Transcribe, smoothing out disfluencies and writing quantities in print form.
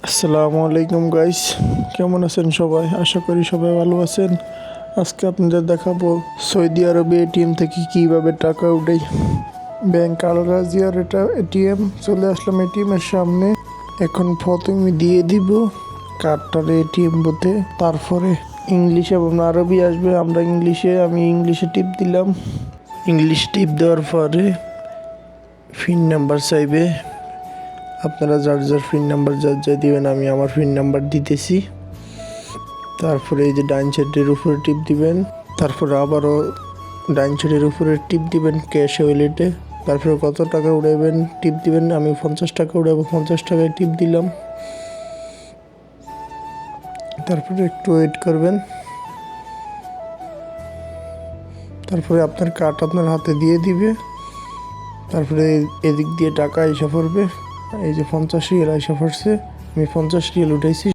আসসালামু আলাইকুম গাইস, কেমন আছেন সবাই? আশা করি সবাই ভালো আছেন। আজকে আপনাদের দেখাবো সৌদি আরবে এটিএম থেকে কিভাবে টাকা উঠাই। ব্যাংক আল রাজিয়ার এটা এটিএম। চলে আসলাম এটিএম এর সামনে। এখন প্রথমে দিয়ে দিব কার্ডটার এটিএম বুথে, তারপরে ইংলিশ এবং আরবি আসবে। আমি ইংলিশে টিপ দিলাম। ইংলিশ টিপ দেওয়ার পরে পিন নাম্বার চাইবে। আপনারা যার পিন নাম্বার যা দিবেন, আমি আমার পিন নাম্বার দিতেছি। তারপরে এই যে ডাইন সাইডের উপরে টিপ দিবেন, তারপরে আবারও ডাইন সাইডের উপরে টিপ দিবেন ক্যাশ ওয়ালেটে। তারপরে কত টাকা উড়াইবেন টিপ দিবেন। আমি 50 টাকা উড়াবো, 50 টাকায় টিপ দিলাম। তারপরে একটু ওয়েট করবেন। তারপরে আপনার কার্ড আপনার হাতে দিয়ে দিবে। তারপরে এদিক দিয়ে টাকা এসে পড়বে। এই যে 50 রিয়াল এসে পড়ছে, আমি 50 রিয়াল উঠাইছি।